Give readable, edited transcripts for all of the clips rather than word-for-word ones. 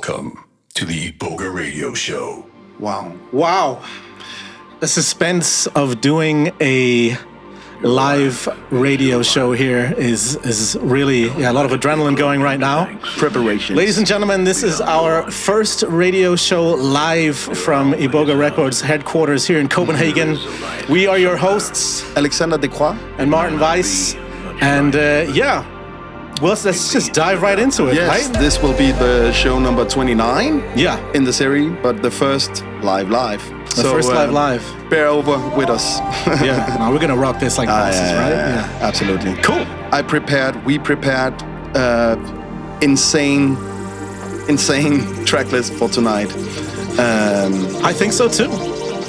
Welcome to the Iboga Radio Show. Wow. The suspense of doing a live radio show here is really a lot of adrenaline going right now. Preparation. Ladies and gentlemen, this is our first radio show live from Iboga Records headquarters here in Copenhagen. We are your hosts, Alexander Descroix and Martin Vice. And well, let's just dive right into it, yes, right? This will be the show number 29 in the series, but the first live. The first live. Bear over with us. Yeah, no, we're going to rock this like bosses, right? Yeah, absolutely. Cool. We prepared insane track list for tonight. I think so too.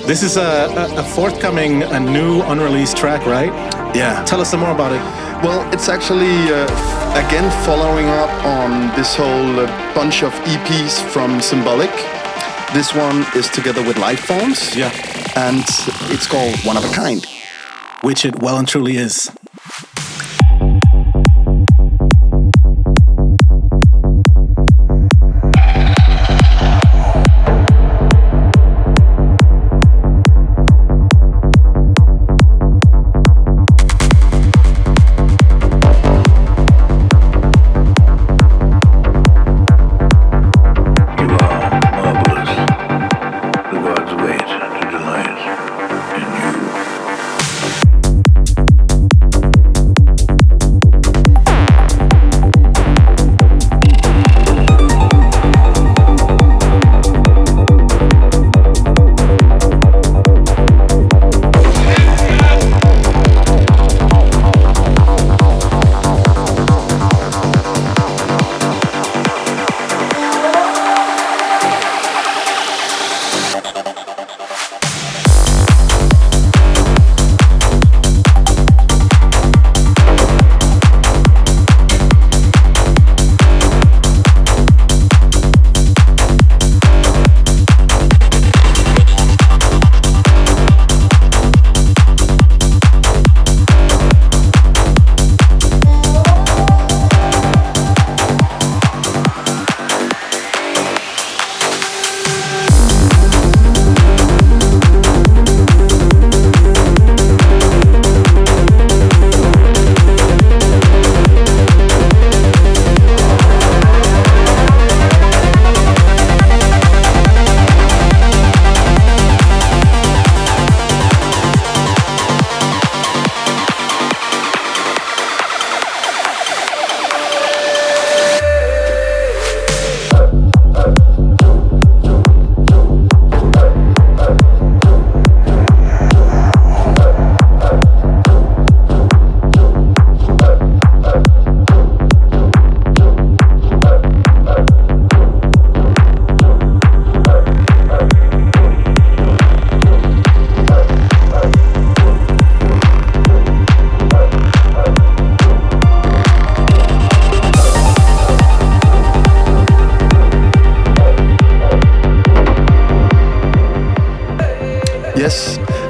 This is a forthcoming, a new unreleased track, right? Yeah. Tell us some more about it. Well, it's actually, again, following up on this whole bunch of EPs from Symbolic. This one is together with Lifeforms. Yeah. And it's called One of a Kind. Which it well and truly is.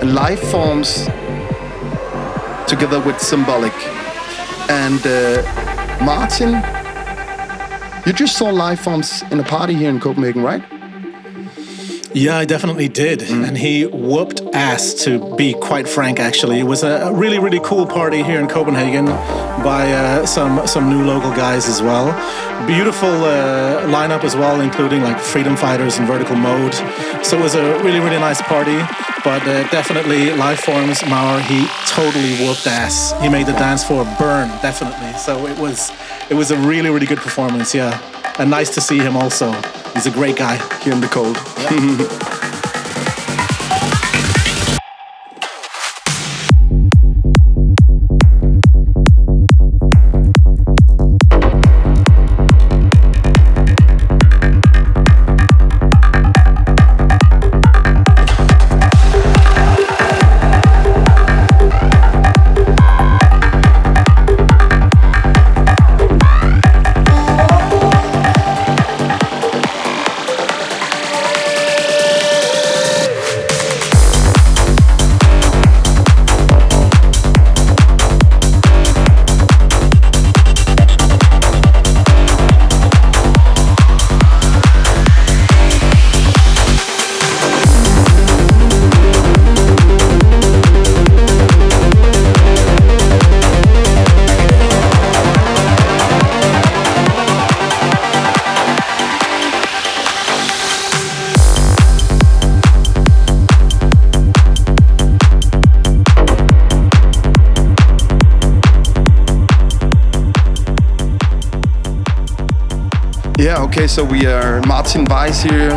Lifeforms together with Symbolic. And Martin, you just saw Lifeforms in a party here in Copenhagen, right? Yeah, I definitely did. And he whooped ass, to be quite frank, actually. It was a really, really cool party here in Copenhagen by some new local guys as well. Beautiful lineup as well, including like Freedom Fighters and Vertical Mode. So it was a really, really nice party. But definitely Lifeforms, Mauer, he totally whooped ass. He made the dance floor burn, definitely. So it was a really, really good performance, yeah. And nice to see him also. He's a great guy. Here in the cold. Yeah. Yeah, okay, so we are Martin Vice here,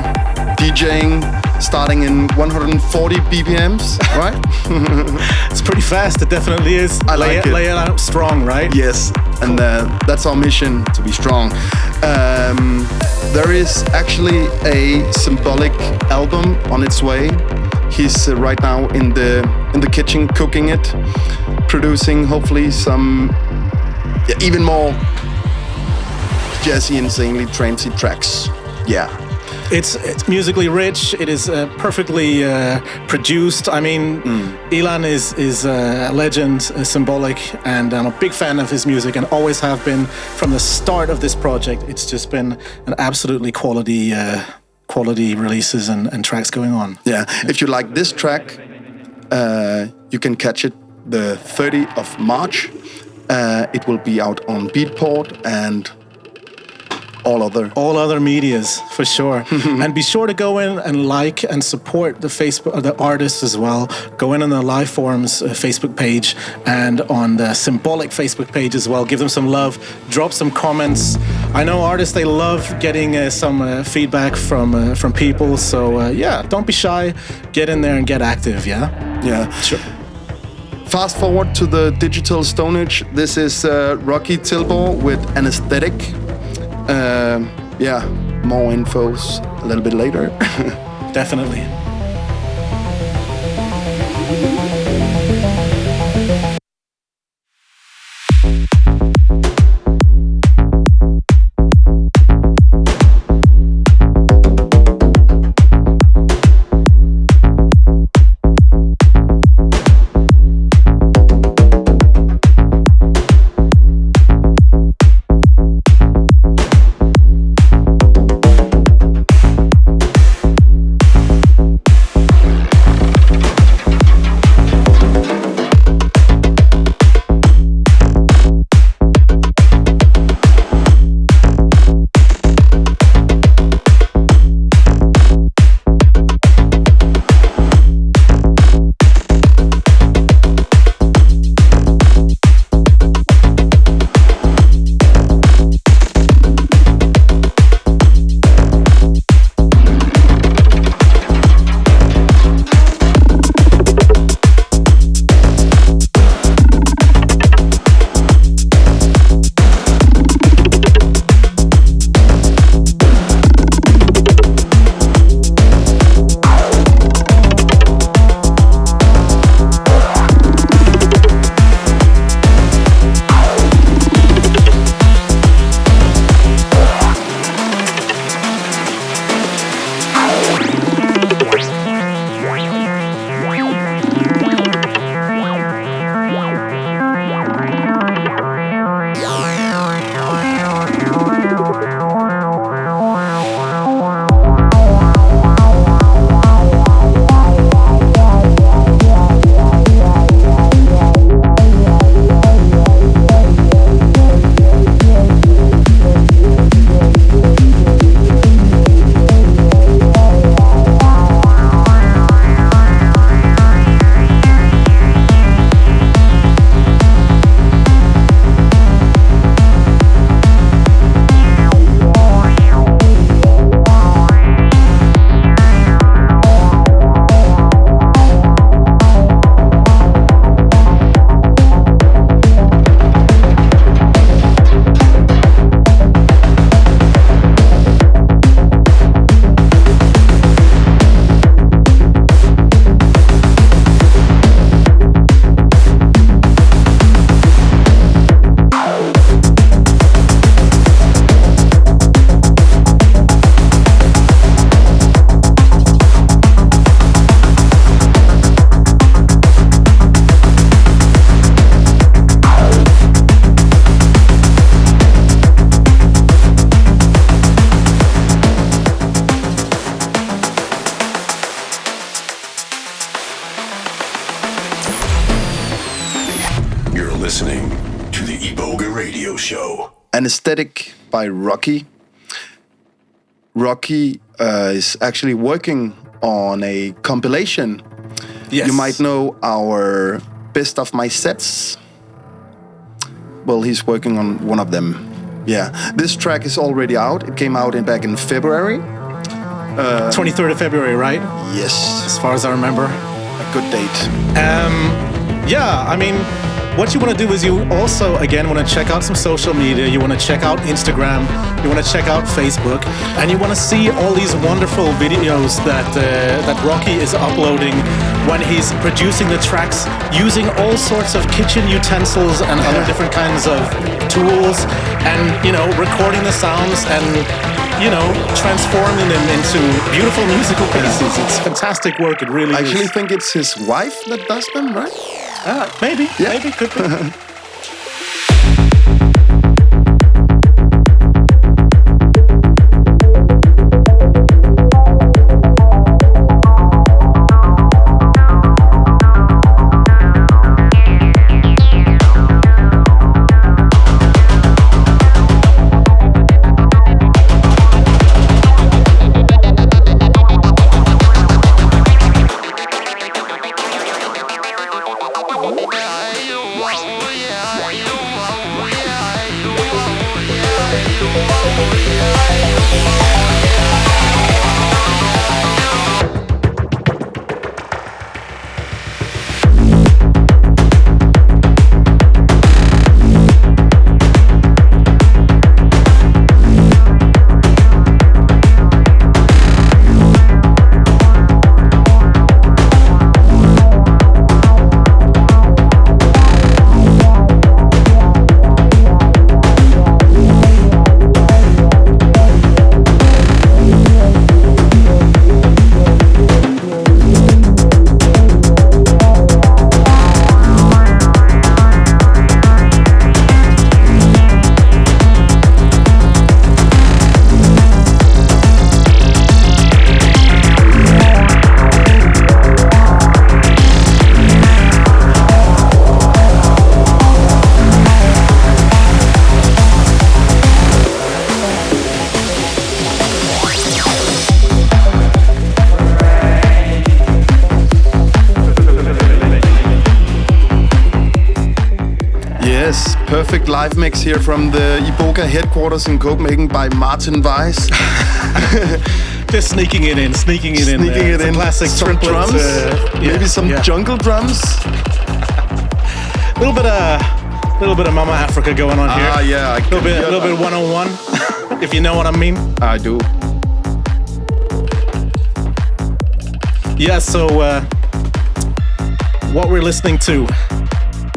DJing, starting in 140 BPMs, right? It's pretty fast, it definitely is. I like it. Lay it out strong, right? Yes, and that's our mission, to be strong. There is actually a Symbolic album on its way. He's right now in the kitchen cooking it, producing hopefully some even more jazzy, insanely trancey tracks. Yeah. It's musically rich. It is perfectly produced. I mean, Ilan is a legend, Symbolic, and I'm a big fan of his music and always have been from the start of this project. It's just been an absolutely quality releases and tracks going on. Yeah. If you like this track, you can catch it the 30th of March. It will be out on Beatport and all other medias for sure. And be sure to go in and like and support the artists as well. Go in on the Lifeforms Facebook page and on the Symbolic Facebook page as well. Give them some love. Drop some comments. I know artists, they love getting some feedback from people. So yeah, don't be shy. Get in there and get active. Yeah. Yeah. Sure. Fast forward to the digital Stone Age. This is Rocky Tilbor with Anesthetic. Yeah, more infos a little bit later. Definitely. listening to the Iboga Radio Show. Anesthetic by Rocky. Rocky is actually working on a compilation. Yes. You might know our Best of My Sets. Well, he's working on one of them. Yeah, this track is already out. It came out back in February. 23rd of February, right? Yes. As far as I remember. A good date. Yeah, I mean, what you want to do is you also, again, want to check out some social media. You want to check out Instagram. You want to check out Facebook. And you want to see all these wonderful videos that Rocky is uploading when he's producing the tracks using all sorts of kitchen utensils and other different kinds of tools and, you know, recording the sounds and, you know, transforming them into beautiful musical pieces. It's fantastic work, it really is. I actually think it's his wife that does them, right? Maybe, could be. Perfect live mix here from the Iboga headquarters in Copenhagen by Martin Vice. Just sneaking it in. Sneaking it in. Classic some drums, maybe some jungle drums. A little bit of Mama Africa going on here. Yeah. A little bit 101, if you know what I mean. I do. Yeah. So what we're listening to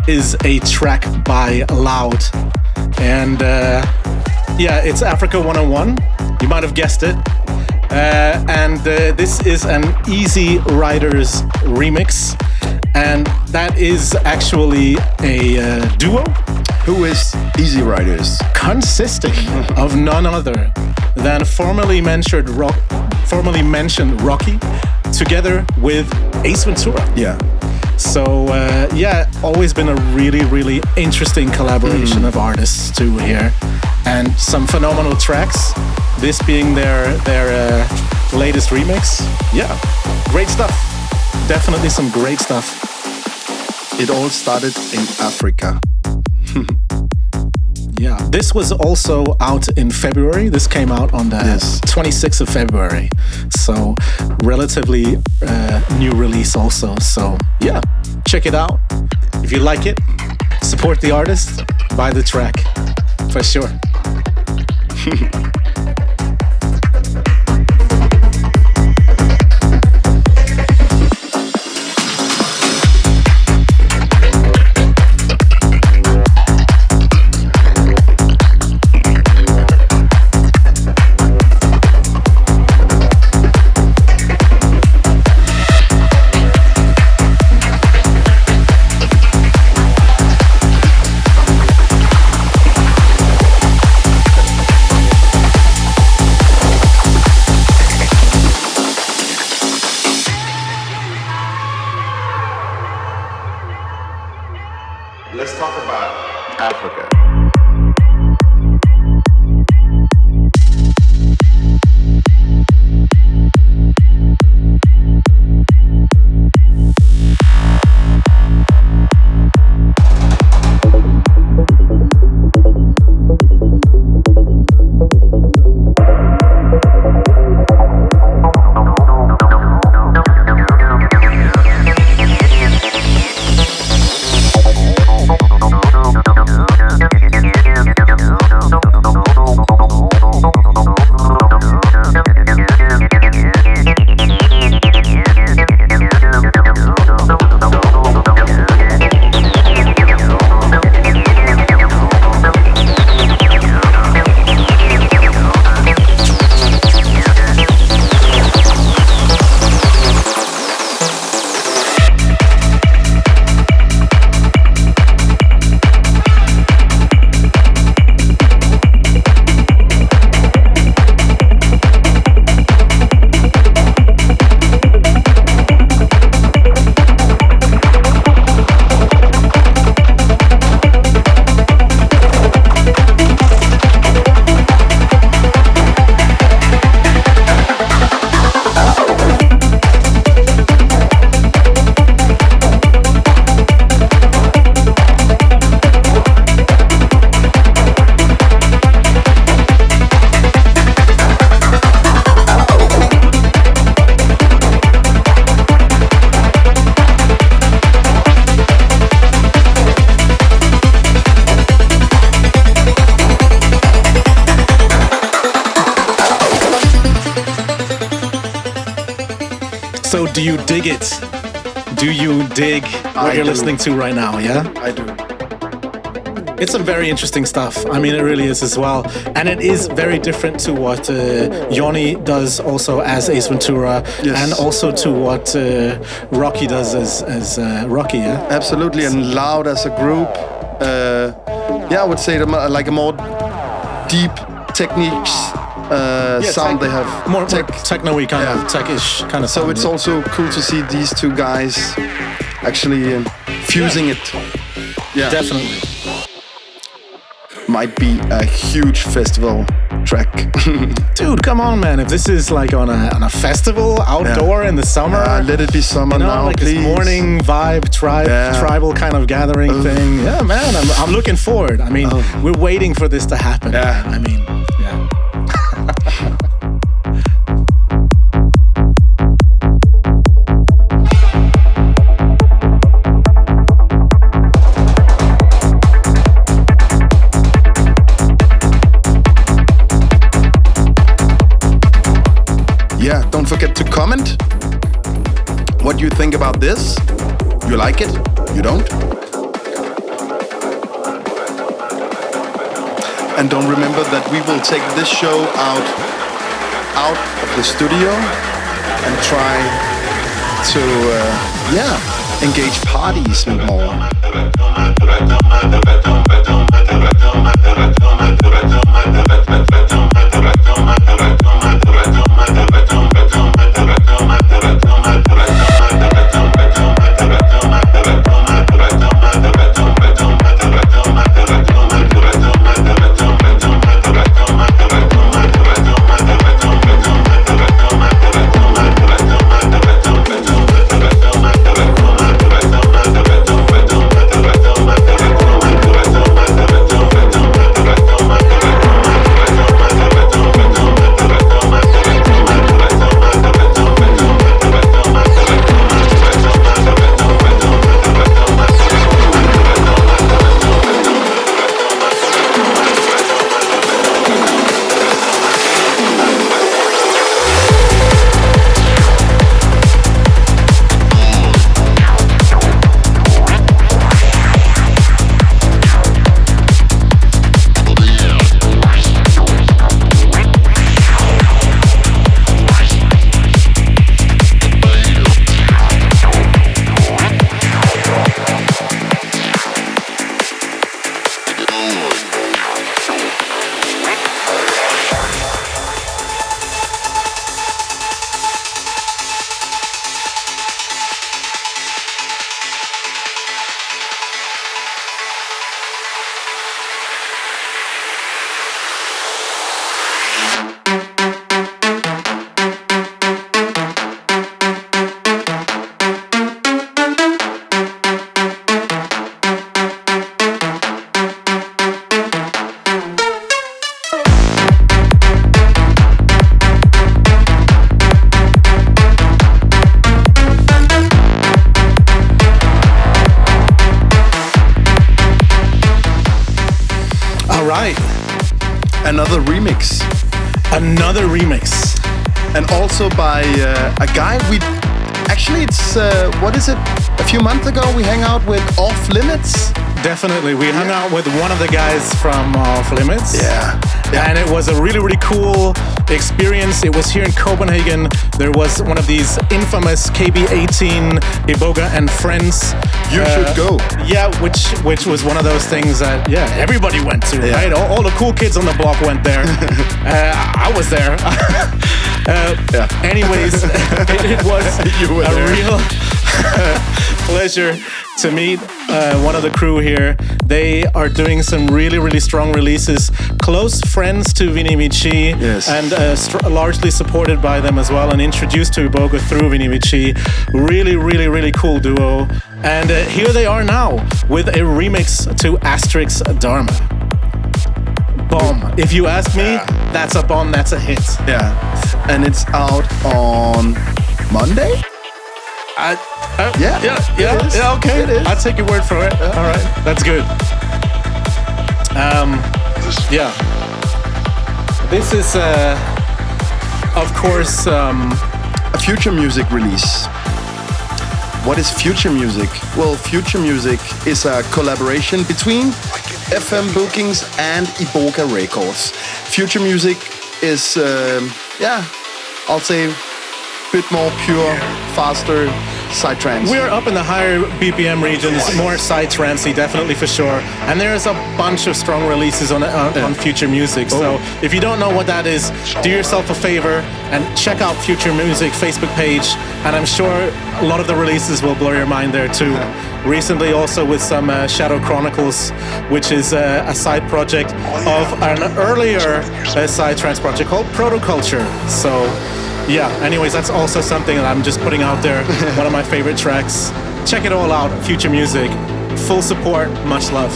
is a track by Loud, and it's Africa 101. You might have guessed it. And this is an Easy Riders remix, and that is actually a duo. Who is Easy Riders? Consisting of none other than formerly mentioned Rocky, together with Ace Ventura. Yeah. So always been a really, really interesting collaboration of artists too here, and some phenomenal tracks. This being their latest remix. Yeah, great stuff. Definitely some great stuff. It all started in Africa. Yeah, this was also out in February. This came out on the 26th of February. So relatively new release also. So yeah, check it out. If you like it, support the artist, buy the track, for sure. Do you dig it? Do you dig what you're listening to right now? Yeah, I do. It's some very interesting stuff. I mean, it really is as well. And it is very different to what Johnny does also as Ace Ventura, and also to what Rocky does as Rocky, yeah? Absolutely, and Loud as a group. I would say like a more deep techniques sound they have. More techno-y kind of, tech-ish kind of So sound, it's also cool to see these two guys actually fusing it. Yeah. Definitely. Might be a huge festival track. Dude, come on, man. If this is like on a festival outdoor in the summer, let it be summer now, like please. This morning vibe, tribal kind of gathering thing. Yeah, man, I'm looking forward. I mean, we're waiting for this to happen. Yeah. I mean, yeah. Yeah, don't forget to comment what you think about this. You like it? You don't? And don't remember that we will take this show out of the studio and try to engage parties with more. Another remix. And also by a guy it's, what is it? A few months ago we hang out with Off Limits. Definitely. We hung out with one of the guys from Off Limits. Yeah. And it was a really, really cool experience. It was here in Copenhagen. There was one of these infamous KB18 Iboga and Friends. You should go. Yeah, which was one of those things that everybody went to, right? All the cool kids on the block went there. I was there. Anyways, it was a real pleasure to meet one of the crew here. They are doing some really, really strong releases. Close friends to Vinny Vici, and largely supported by them as well, and introduced to Iboga through Vinny Vici. Really, really, really cool duo. And here they are now with a remix to Astrix Dharma. Bomb. If you ask me, that's a bomb, that's a hit. Yeah. And it's out on Monday? Yeah, okay. It is. I'll take your word for it. All right, that's good. This is, of course, a future music release. What is future music? Well, future music is a collaboration between FM Bookings and Iboga Records. Future music is, I'll say a bit more pure, faster, Psy-trance. We're up in the higher BPM regions, more Psy-trancey, definitely for sure. And there's a bunch of strong releases on future music. So if you don't know what that is, do yourself a favor and check out Future Music Facebook page. And I'm sure a lot of the releases will blow your mind there too. Recently also with some Shadow Chronicles, which is a side project of an earlier Psy-trance project called Protoculture. So yeah, anyways, that's also something that I'm just putting out there. One of my favorite tracks. Check it all out, Future Music. Full support, much love.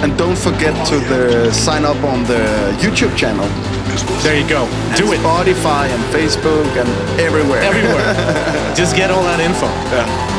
And don't forget to sign up on the YouTube channel. There you go. Do it. Spotify and Facebook and everywhere. Everywhere. Just get all that info. Yeah.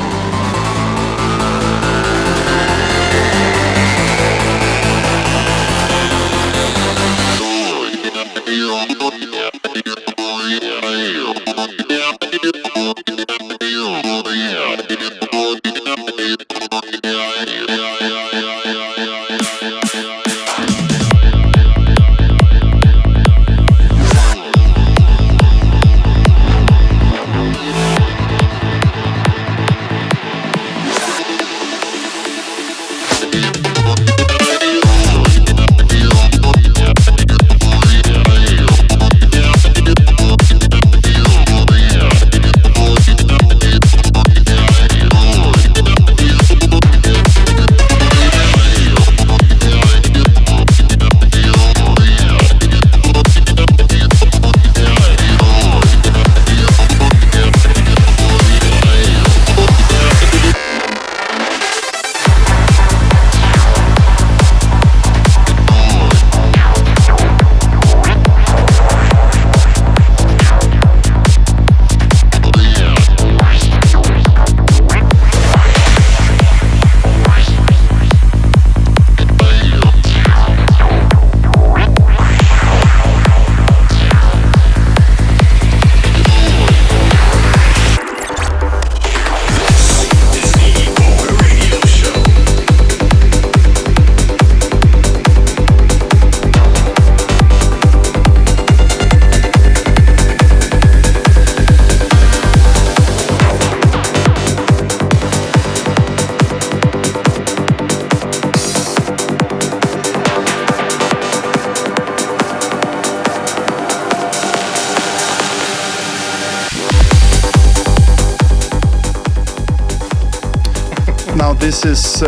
This is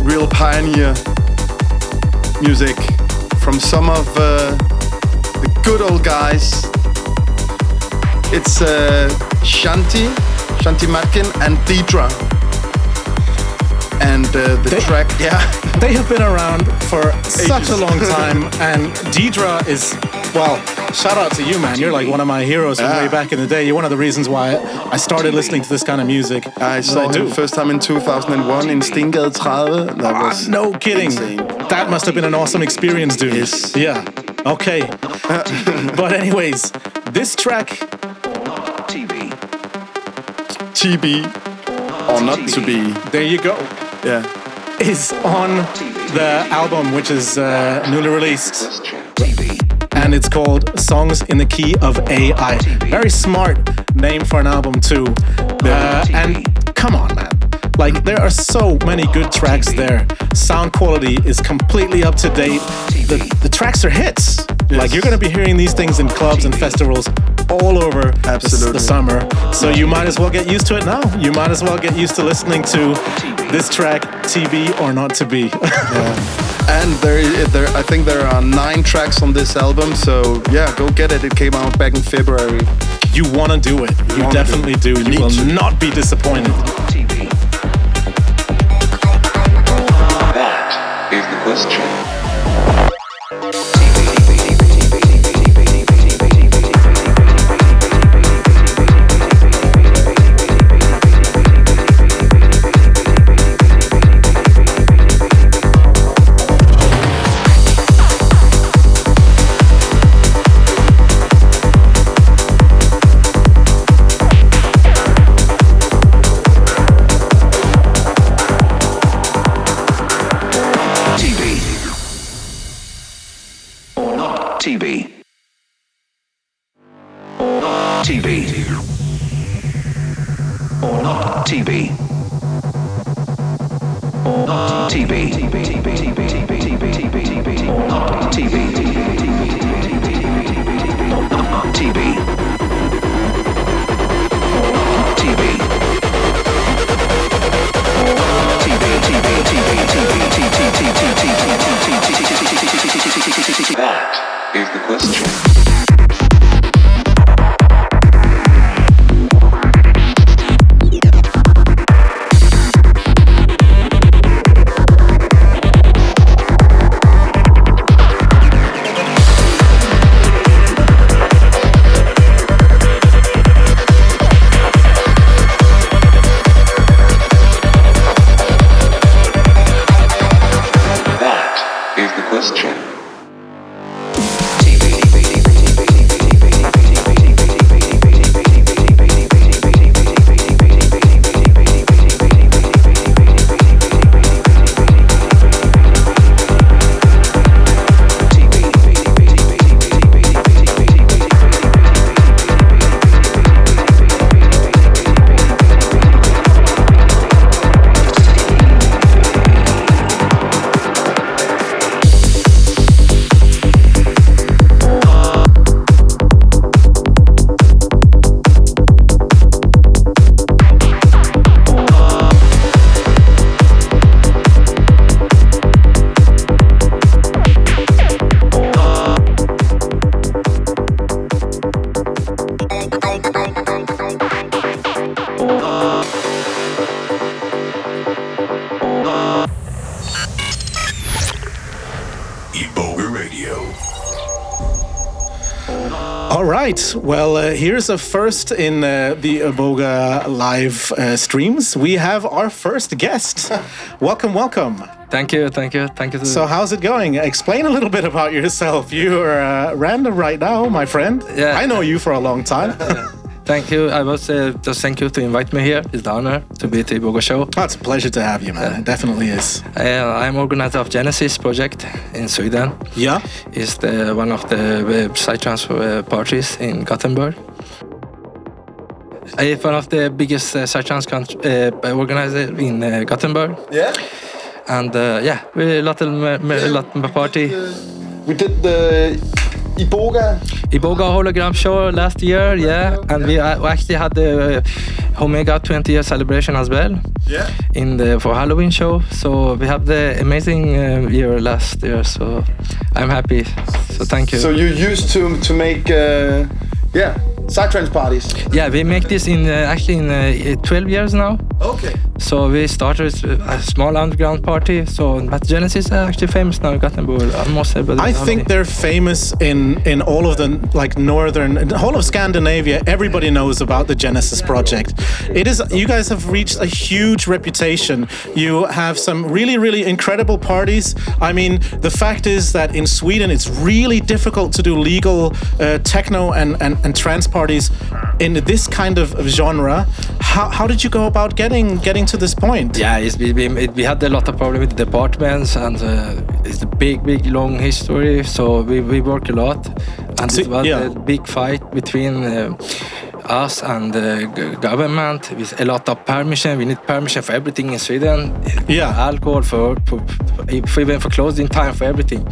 real pioneer music from some of the good old guys. It's Shanti Matkin and Deedrah. And the track, they have been around for such a long time. And Deedrah is, well, shout out to you, man. You're like one of my heroes from way back in the day. You're one of the reasons why I started listening to this kind of music. I saw him first time in 2001 in Stengade 30. That was no kidding. Insane. That must have been an awesome experience, dude. Yes. Yeah. Okay. But anyways, this track, TB or not to be. There you go. Yeah. Is on the album, which is newly released. And it's called Songs in the Key of AI. Very smart name for an album too. And come on, man. Like, there are so many good tracks there. Sound quality is completely up to date. The tracks are hits. Yes. Like, you're gonna be hearing these things in clubs and festivals all over the summer. So you might as well get used to it now. You might as well get used to listening to this track, TB or Not to Be. Yeah. And I think there are 9 tracks on this album, so yeah, go get it. It came out back in February. You want to do it. You definitely do. You will not be disappointed. That is the question. TV. TV. TV. TV. That is the question. Iboga Radio. All right. Well, here's a first in the Iboga live streams. We have our first guest. Welcome, welcome. Thank you. So how's it going? Explain a little bit about yourself. You're random right now, my friend. Yeah. I know you for a long time. Thank you. I was just thank you to invite me here. It's an honor to be at the Iboga show. Oh, it's a pleasure to have you, man. It definitely is. I'm organizer of Genesis project in Sweden. Yeah. It's one of the Psy-trance parties in Gothenburg. I'm one of the biggest Psy-trance organizer in Gothenburg. Yeah. And we lot of party. We did the Iboga hologram show last year, yeah, and we actually had the Omega 20-year celebration as well. Yeah. For Halloween show, so we have the amazing year last year. So I'm happy. So thank you. So you used to make Psy-trance parties. Yeah, we make this in 12 years now. Okay. So we started a small underground party. But Genesis is actually famous now in Gothenburg. Almost everybody. I think they're famous in all of the northern, whole of Scandinavia. Everybody knows about the Genesis project. It is. You guys have reached a huge reputation. You have some really, really incredible parties. I mean, the fact is that in Sweden it's really difficult to do legal techno and trance parties in this kind of genre. How did you go about getting to this point? Yeah, we had a lot of problems with departments, and it's a big, long history. So we work a lot, and it was a big fight between us and the government with a lot of permission. We need permission for everything in Sweden. Yeah, alcohol for even for closing time for everything.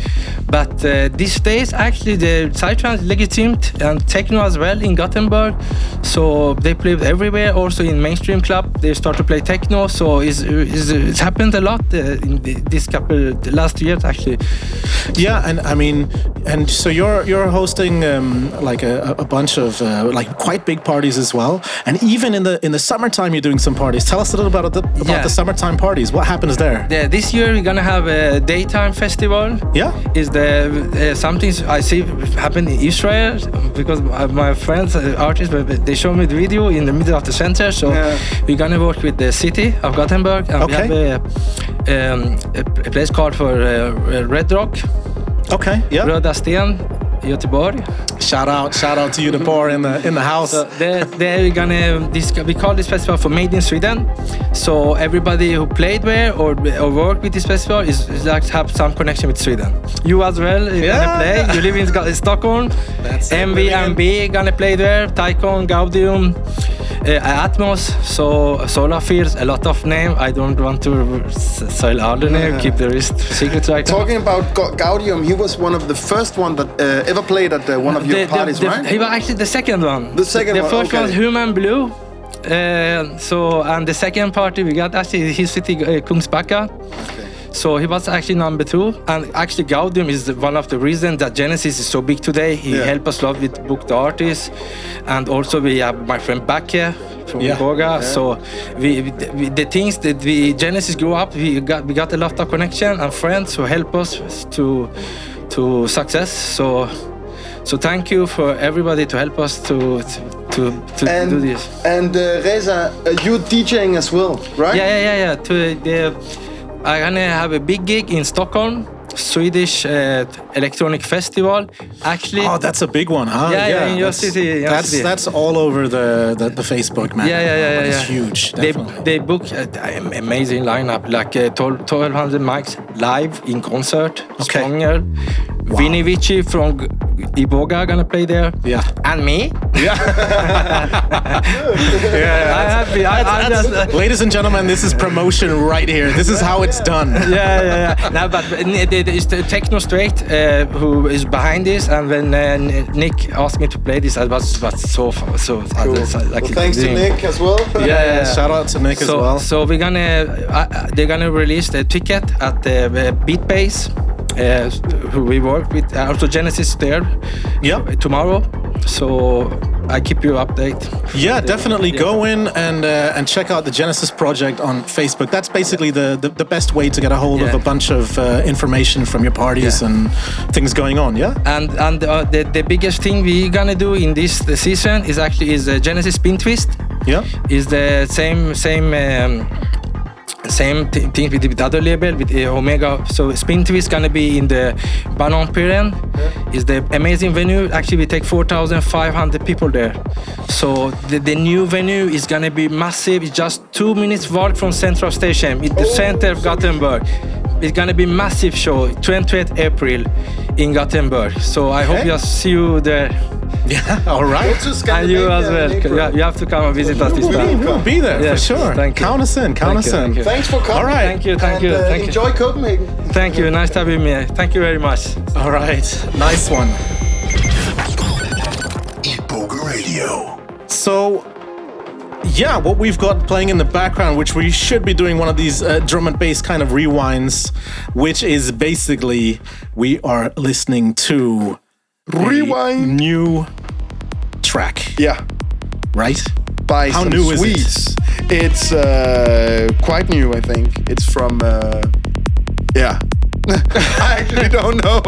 But these days, actually, the Psy-trance legitimate and techno as well in Gothenburg. So they play everywhere. Also in mainstream club, they start to play techno. So it's happened a lot in this the last years actually. Yeah, and I mean, and so you're hosting like a bunch of like quite big parties as well, and even in the summertime you're doing some parties. Tell us a little about the summertime parties. What happens there? Yeah, this year we're gonna have a daytime festival. Yeah, is the something I see happen in Israel because my friends artists they show me the video in the middle of the center. So we're gonna work with the city of Gothenburg, and we have a place called for Red Rock. Okay, yeah. Röda Sten. Göteborg. Shout out to you, Tilbor, in the house. So they're gonna we call this festival for Made in Sweden. So everybody who played there or worked with this festival is like have some connection with Sweden. You as well gonna play. You live in Stockholm. That's MV gonna play there. Ticon, Gaudium, Atmos. So Solar Fears, a lot of name. I don't want to say all the name. Keep the rest secret right now. Talking about Gaudium, he was one of the first one that ever played at one of your parties, right? He was actually the second one. The second one, The first okay. one was Human Blue. And the second party we got actually his city Kungsbacka. Okay. So he was actually number 2, and actually Gaudium is one of the reasons that Genesis is so big today. He helped us a lot with book the artists, and also we have my friend back here from Iboga. Yeah. So we the things that Genesis grew up, we got a lot of connection and friends who help us to success. So thank you for everybody to help us to do this. And Reza, you DJing as well, right? Yeah. I'm gonna have a big gig in Stockholm, Swedish electronic festival. Actually, that's a big one, huh? Yeah, in your city. That's all over the Facebook, man. Yeah. It's huge. Definitely. They book amazing lineup, like 1200 mics live in concert. Okay. Spånger, Vinny Vici from Iboga gonna play there. Yeah. And me. Ladies and gentlemen, this is promotion right here. This is how it's done. Yeah. No, but it's the Techno Straight who is behind this, and when Nick asked me to play this, I was so Cool. like Thanks to Nick as well. Yeah. Shout out to Nick as well. So we're they're gonna release the ticket at the Beat Base, who we work with. Also Genesis there. Yeah. Tomorrow. So I keep you update. Yeah, definitely go in and check out the Genesis project on Facebook. That's basically the best way to get a hold of a bunch of information from your parties and things going on. Yeah. And the biggest thing we're gonna do in this season is Genesis Spin Twist. Yeah. Is the same thing we did with other label with Omega. So Spin Twist gonna be in the Banon Piren. Is the amazing venue. Actually, we take 4,500 people there. So the new venue is gonna be massive. It's just 2 minutes walk from Central Station in the center of Gothenburg. It's gonna be massive show, 28th April in Gothenburg. So I hope you'll see you there. Yeah, all right. And you as well. You have to come and visit us this time. We'll be there for sure. Thank you. Count us in. Thanks for coming. All right. Thank you. Enjoy Copenhagen. Thank you. Nice to have you here. Thank you very much. All right. Nice one. Iboga Radio. So, yeah, what we've got playing in the background, which we should be doing one of these drum and bass kind of rewinds, which is basically we are listening to Rewind. New track. Yeah. Right? By How some new is Swedes. It's quite new, I think. It's from I actually don't know.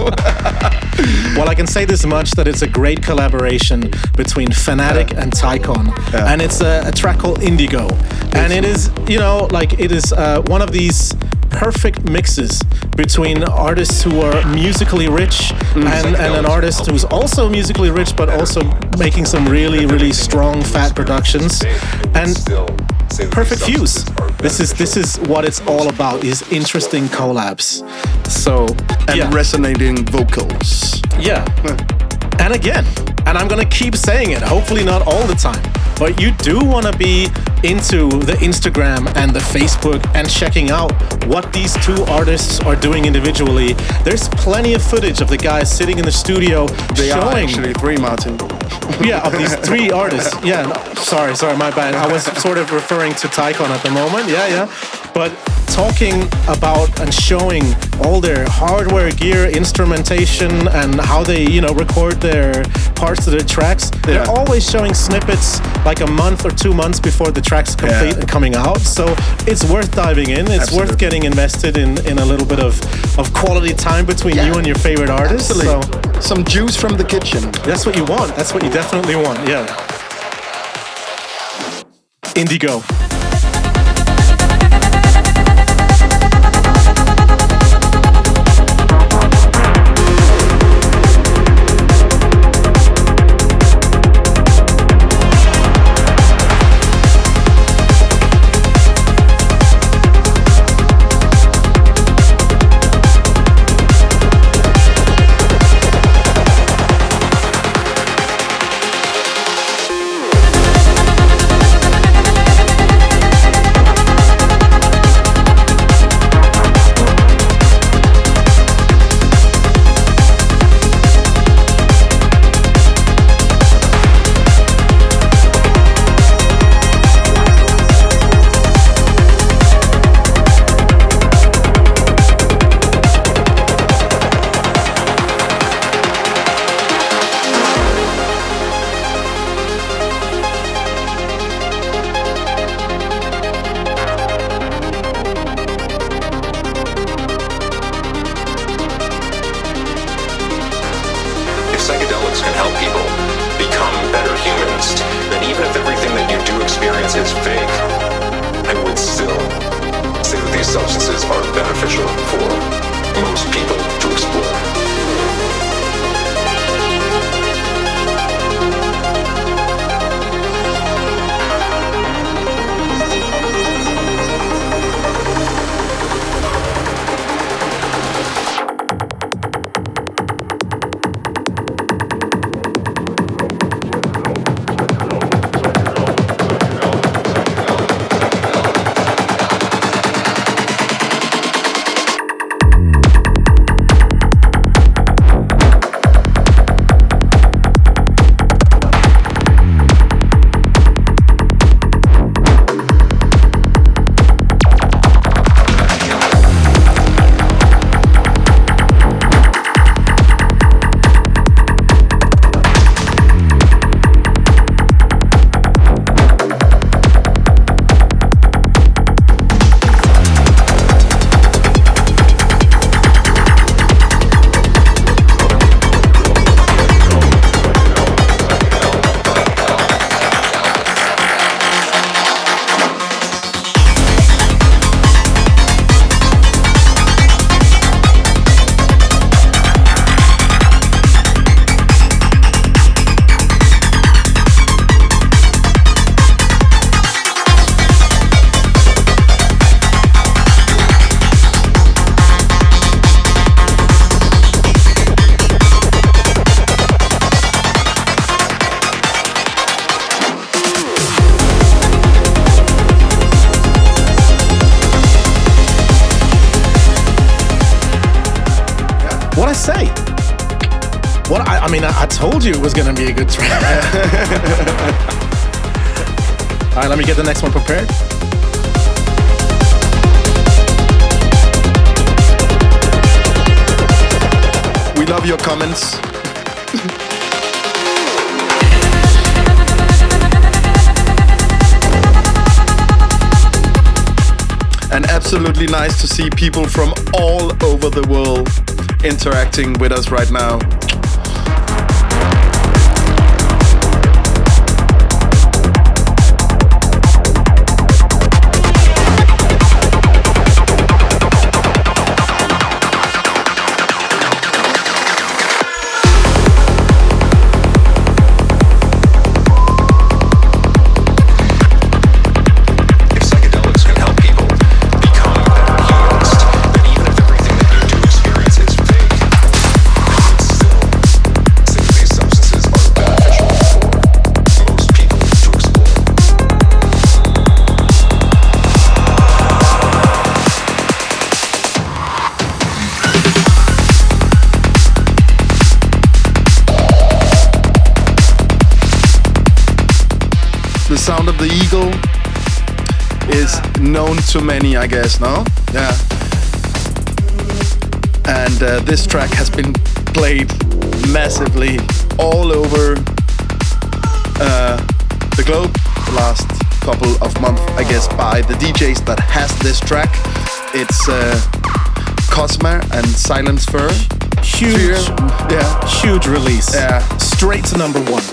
Well, I can say this much, that it's a great collaboration between Phanatic and Ticon. Yeah. And it's a track called Indigo. And it is, it is one of these perfect mixes between artists who are musically rich and an artist who's also musically rich, but also making some really, really strong, fat productions. And perfect fuse. This is what it's all about, these interesting collabs. So, resonating vocals. Yeah. And again, and I'm gonna keep saying it, hopefully not all the time, but you do wanna be into the Instagram and the Facebook and checking out what these two artists are doing individually. There's plenty of footage of the guys sitting in the studio They are showing. actually 3, Martin. Yeah, of these 3 artists. Yeah, no, sorry, my bad. I was sort of referring to Ticon at the moment. Yeah. But talking about and showing all their hardware gear, instrumentation, and how they, record their parts of their tracks. They're always showing snippets like a month or 2 months before the track's complete and coming out. So it's worth diving in. It's worth getting invested in a little bit of quality time between you and your favorite artists. Absolutely. So some juice from the kitchen. that's what you want. That's what you definitely want. Yeah. Indigo. psychedelics can help people become better humans, then even if everything that you do experience is fake, I would still say that these substances are beneficial for most people to explore. I told you it was going to be a good track. All right, let me get the next one prepared. We love your comments. And absolutely nice to see people from all over the world interacting with us right now. Sound of the Eagle is known to many, I guess, no? Yeah. And this track has been played massively all over the globe the last couple of months, I guess, by the DJs that has this track. It's Cosma and Silence Fur. Huge release. Yeah. Straight to number one.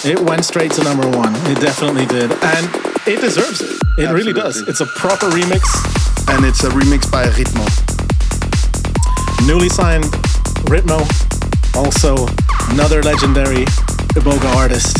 It went straight to number one. It definitely did. And it deserves it. It Absolutely. Really does. It's a proper remix. And it's a remix by Ritmo. Newly signed Ritmo. Also another legendary Iboga artist.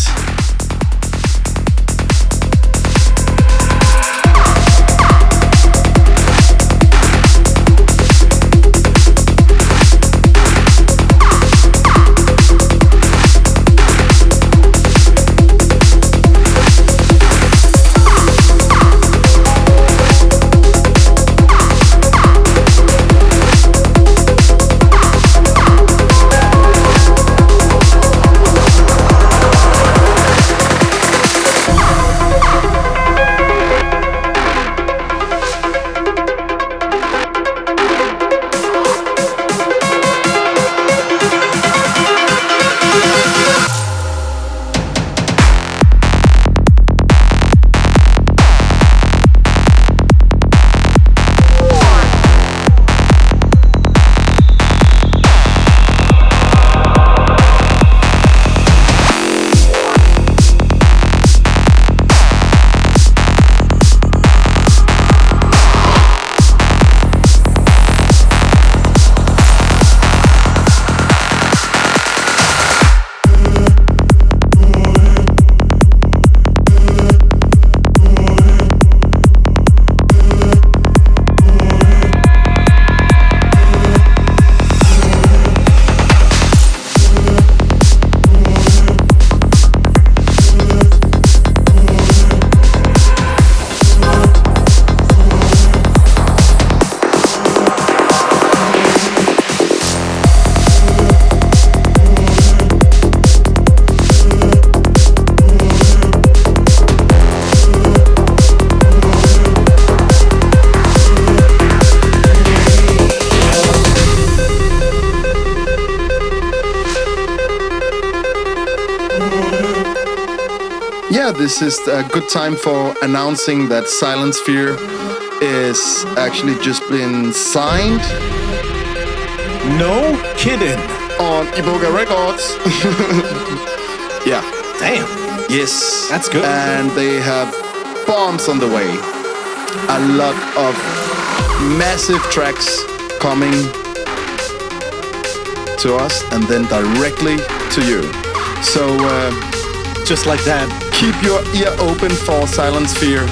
Yeah, this is a good time for announcing that Silent Sphere is actually just been signed. No kidding. On Iboga Records. Yeah. Damn. Yes. That's good. And they have bombs on the way. A lot of massive tracks coming to us and then directly to you. So, just like that. Keep your ear open for Silent Sphere.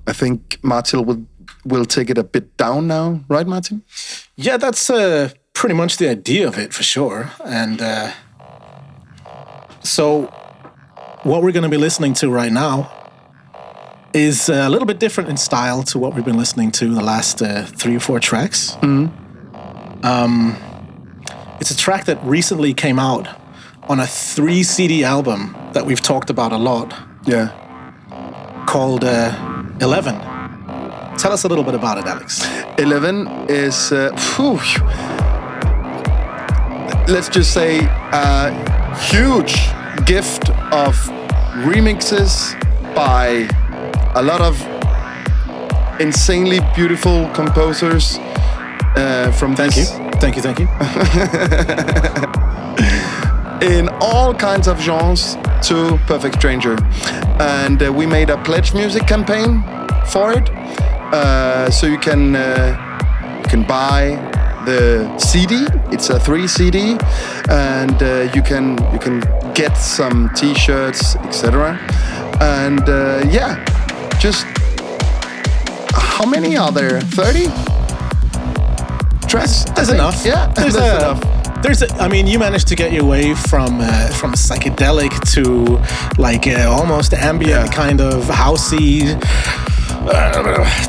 I think Martin will take it a bit down now, right, Martin? Yeah, that's pretty much the idea of it for sure. And so what we're going to be listening to right now is a little bit different in style to what we've been listening to the last 3 or 4 tracks. Mm-hmm. It's a track that recently came out on a 3 CD album that we've talked about a lot. Yeah. Called 11. Tell us a little bit about it, Alex. 11 is, let's just say, a huge gift of remixes by a lot of insanely beautiful composers from Thank you. in all kinds of genres to Perfect Stranger. And we made a pledge music campaign for it. So you can buy the CD. It's a 3 CD, and you can get some T-shirts, etc. And just how many are there? 30 tracks? There's enough. Yeah, there's enough. You managed to get your way from psychedelic to like almost ambient kind of housey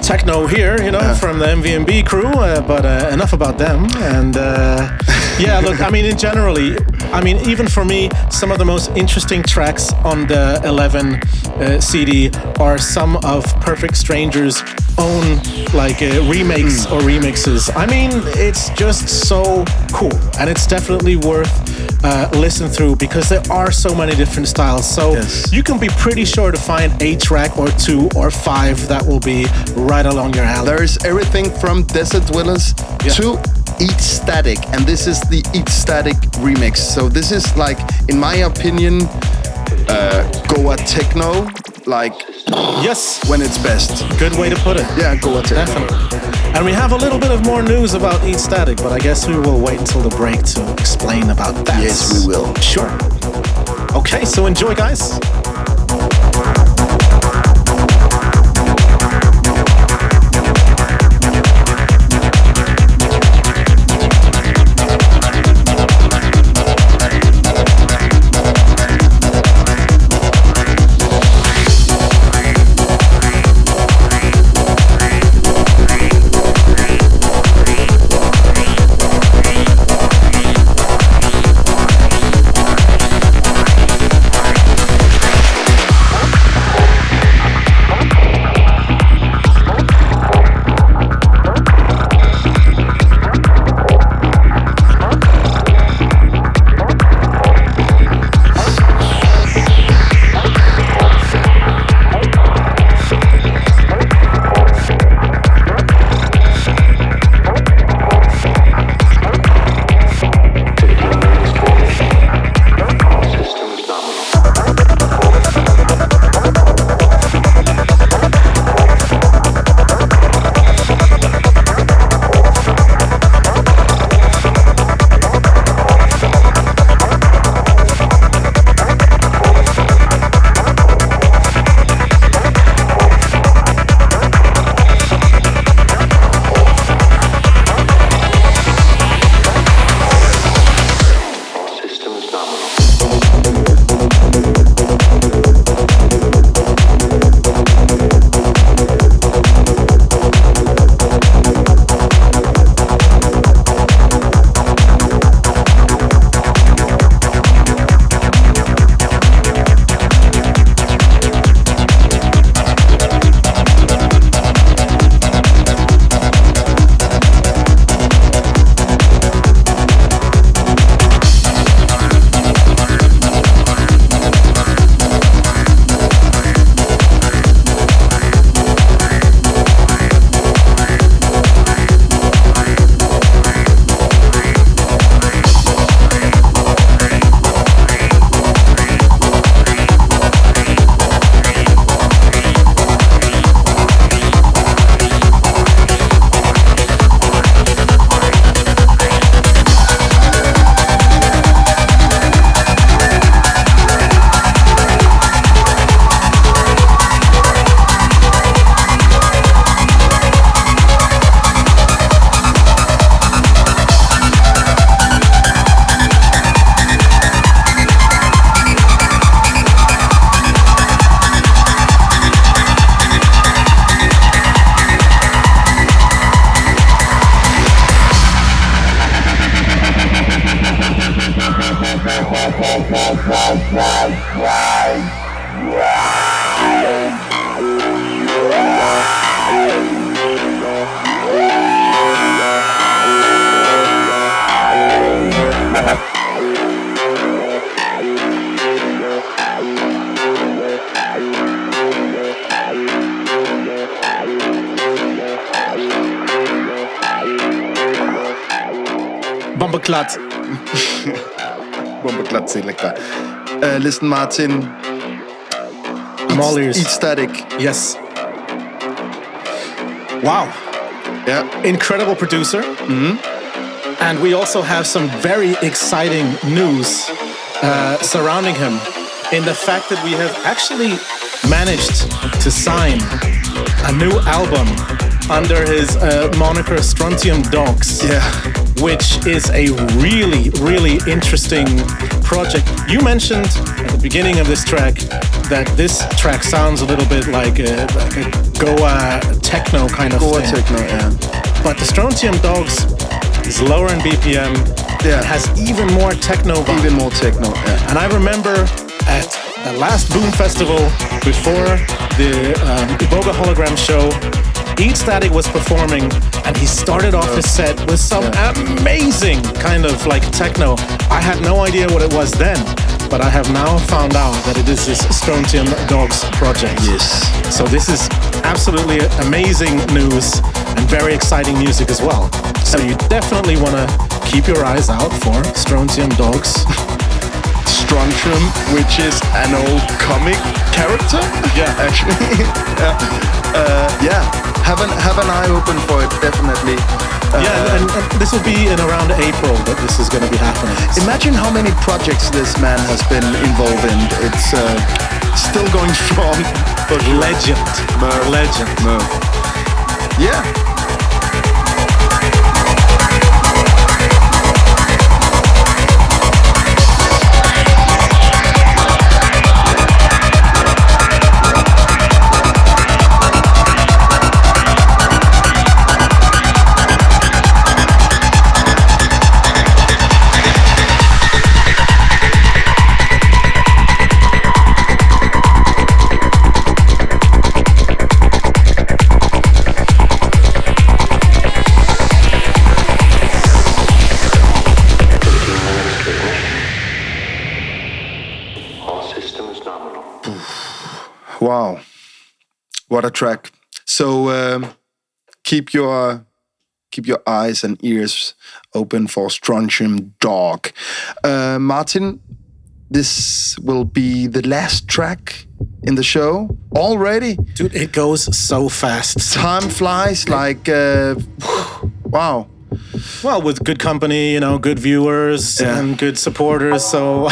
techno here, from the MVMB crew. But enough about them. And even for me, some of the most interesting tracks on the 11 CD are some of Perfect Stranger's own remakes or remixes. I mean, it's just so cool, and it's definitely worth listen through because there are so many different styles. So you can be pretty sure to find a track or 2 or 5 that will be right along your alley. There's everything from Desert Dwellers to Anesthetic, and this is the Anesthetic remix. So this is, like, in my opinion, Goa techno, like Yes, when it's best. good way to put it. Yeah, Goa techno. Definitely. And we have a little bit of more news about Anesthetic, but I guess we will wait until the break to explain about that. Yes, we will. Sure. Okay, so enjoy, guys. Bomberklat. Bomberklat siger lækker. Listen, Martin. I'm all ears. Anesthetic. Yes. Wow. Yeah. Incredible producer. Mm-hmm. And we also have some very exciting news surrounding him in the fact that we have actually managed to sign a new album under his moniker Strontium Dogs. Yeah. Which is a really, really interesting project. You mentioned at the beginning of this track that this track sounds a little bit like a Goa techno kind of Goa thing. techno, yeah. But the Strontium Dogs is lower in BPM. Yeah. It has even more techno vibe. Even more techno, yeah. And I remember at the last Boom Festival before the Iboga Hologram show, Anesthetic was performing, and he started off his set with some amazing kind of like techno. I had no idea what it was then, but I have now found out that it is this Strontium Dogs project. Yes. So this is absolutely amazing news and very exciting music as well. So you definitely want to keep your eyes out for Strontium Dogs. Strontium, which is an old comic character. Yeah. Actually. Yeah. Have an eye open for it, definitely. And this will be in around April that this is going to be happening. Imagine how many projects this man has been involved in. It's still going strong. Legend. Legend. Yeah. Wow, what a track! So keep your eyes and ears open for Strontium Dog. Martin, this will be the last track in the show already. Dude, it goes so fast. Time flies like wow. Well, with good company, good viewers and good supporters. So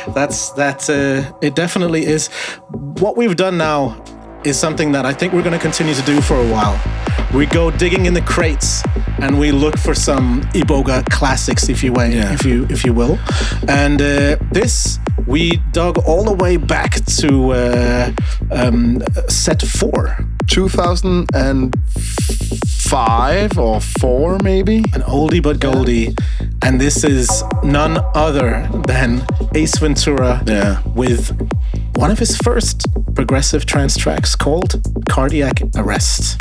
it definitely is. What we've done now is something that I think we're going to continue to do for a while. We go digging in the crates and we look for some Iboga classics, if you will. And this we dug all the way back to set 4. 2005 or 4 maybe. An oldie but goldie. And this is none other than Ace Ventura with one of his first progressive trance tracks called Cardiac Arrest.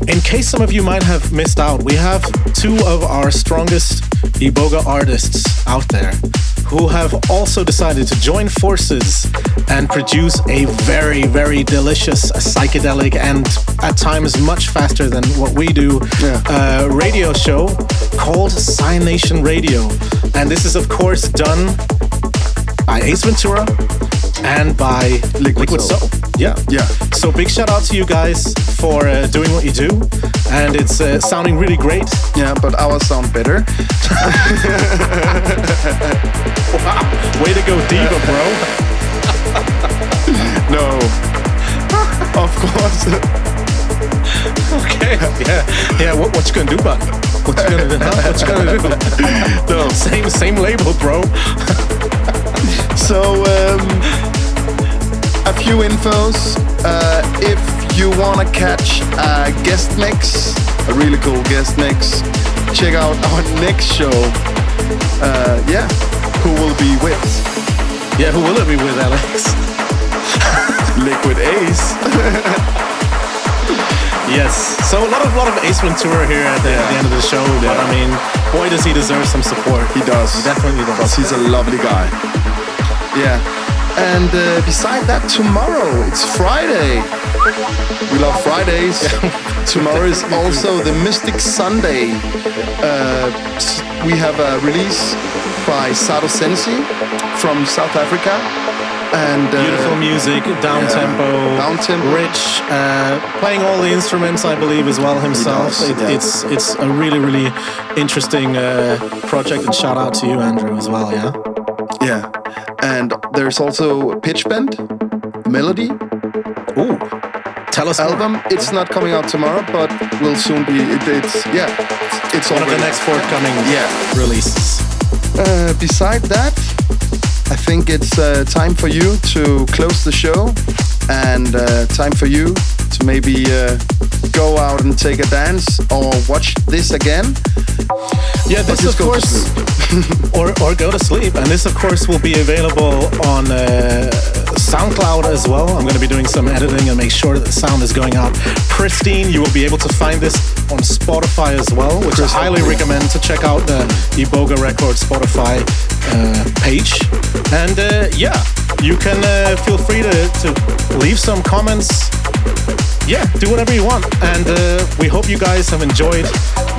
in case some of you might have missed out, we have two of our strongest Iboga artists out there who have also decided to join forces and produce a very, very delicious psychedelic and at times much faster than what we do radio show called Psy Radio. And this is of course done by Ace Ventura and by Liquid Soul. Yeah. So big shout out to you guys for doing what you do, and it's sounding really great. Yeah, but ours sound better. Wow, way to go, Deedrah, bro. No, of course. Okay. Yeah. What you gonna do about it? What you gonna do? What you gonna do? No, same label, bro. So. A few infos. If you want to catch a guest mix, a really cool guest mix, check out our next show. Who will be with? Yeah, who will it be with, Alex? Liquid Ace. Yes. So a lot of Ace Ventura here at the end of the show. But I mean, boy, does he deserve some support. He does. He definitely does. Because he's a lovely guy. Yeah. And beside that, tomorrow, it's Friday. We love Fridays. Tomorrow is also the Mystic Sunday. We have a release by Sado Sensi from South Africa. And beautiful music, down-tempo, rich, playing all the instruments, I believe, as well himself. It's a really, really interesting project, and shout out to you, Andrew, as well, yeah? Yeah. And there's also Pitch Bend, Melody. Ooh, tell us album. More. It's not coming out tomorrow, but will soon be. It's one of the next forthcoming releases. Beside that, I think it's time for you to close the show, and time for you to maybe go out and take a dance or watch this again. Yeah, this of course, or go to sleep. And this of course will be available on SoundCloud as well. I'm going to be doing some editing and make sure that the sound is going out pristine. You will be able to find this on Spotify as well, which I highly recommend to check out the Iboga Records Spotify page. And you can feel free to leave some comments. Yeah, do whatever you want. And we hope you guys have enjoyed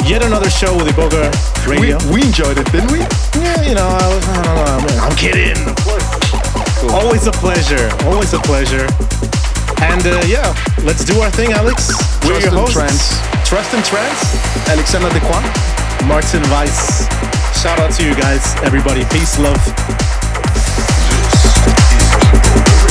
yet another show with Iboga Radio. We enjoyed it, didn't we? Yeah, I don't know. I'm kidding. Of course. Cool. Always a pleasure. Always a pleasure. And let's do our thing, Alex. We're your hosts. Trust and Trance. Alexander Descroix. Martin Vice. Shout out to you guys, everybody. Peace, love. This is Iboga.